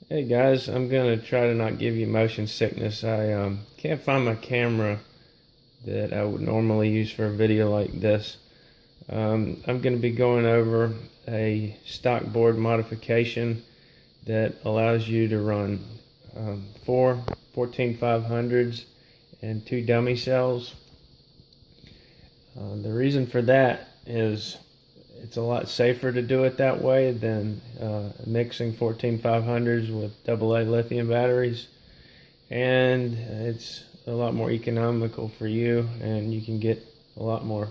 Hey guys, I'm gonna try to not give you motion sickness. I can't find my camera that I would normally use for a video like this. I'm gonna be going over a stock board modification that allows you to run four 14500s and two dummy cells. The reason for that is it's a lot safer to do it that way than mixing 14500s with AA lithium batteries, and it's a lot more economical for you, and you can get a lot more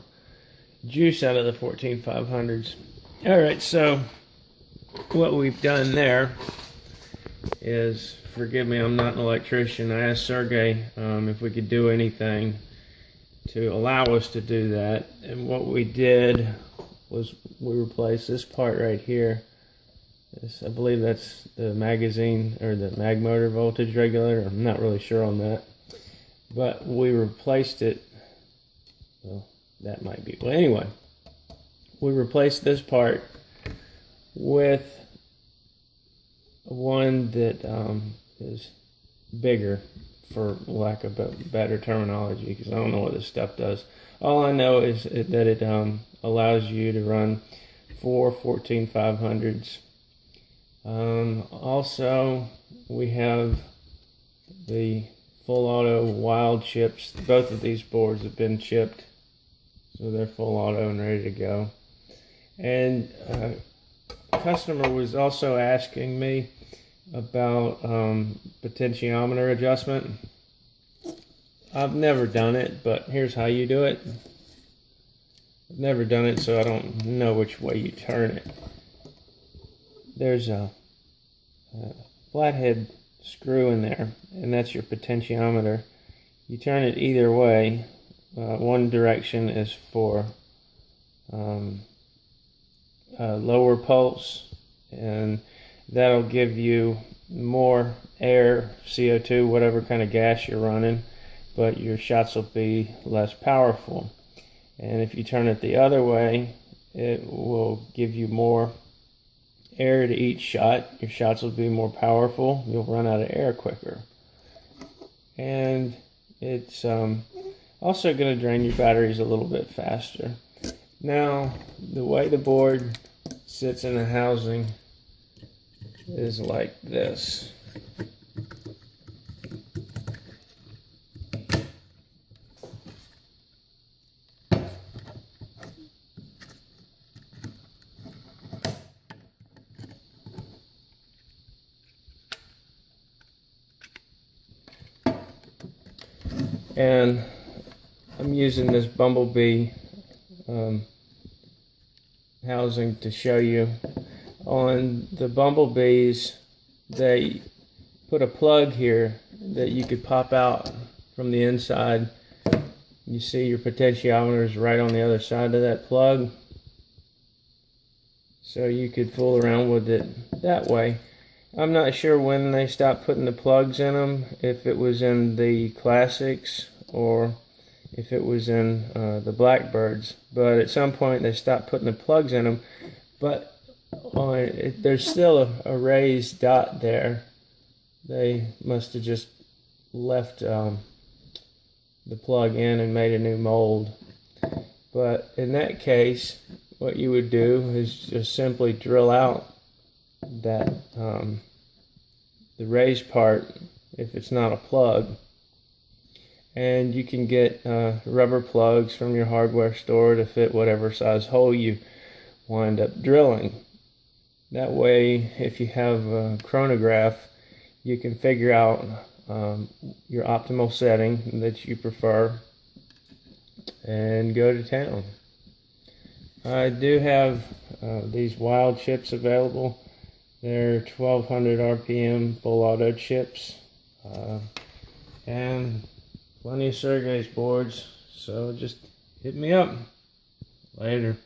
juice out of the 14500s. Alright, so what we've done there is, forgive me, I'm not an electrician. I asked Sergey if we could do anything to allow us to do that, and what we did was we replaced this part right here. I believe that's the magazine or the mag motor voltage regulator. I'm not really sure on that, but we replaced it. Well, that might be. Well, anyway, we replaced this part with one that is bigger, for lack of better terminology, because I don't know what this stuff does. All I know is that it allows you to run four 14500s. Also, we have the full auto wild chips. Both of these boards have been chipped, so they're full auto and ready to go. And a customer was also asking me about potentiometer adjustment. I've never done it, but here's how you do it. I've never done it, so I don't know which way you turn it. There's a flathead screw in there, and that's your potentiometer. You turn it either way. One direction is for lower pulse, and that'll give you more air, CO2, whatever kind of gas you're running, but your shots will be less powerful. And if you turn it the other way, it will give you more air to each shot. Your shots will be more powerful. You'll run out of air quicker. And it's also going to drain your batteries a little bit faster. Now, the way the board sits in the housing is like this. And I'm using this bumblebee housing to show you. On the bumblebees, they put a plug here that you could pop out from the inside. You see your potentiometer is right on the other side of that plug, so you could fool around with it that way. I'm not sure when they stopped putting the plugs in them, if it was in the Classics or if it was in the Blackbirds, but at some point they stopped putting the plugs in them. But there's still a raised dot there. They must have just left the plug in and made a new mold. But in that case, what you would do is just simply drill out that the raised part, if it's not a plug, and you can get rubber plugs from your hardware store to fit whatever size hole you wind up drilling. That way, if you have a chronograph, you can figure out your optimal setting that you prefer and go to town. I do have these wild chips available. They're 1200 RPM full auto chips, and plenty of Sergey's boards, so just hit me up. Later.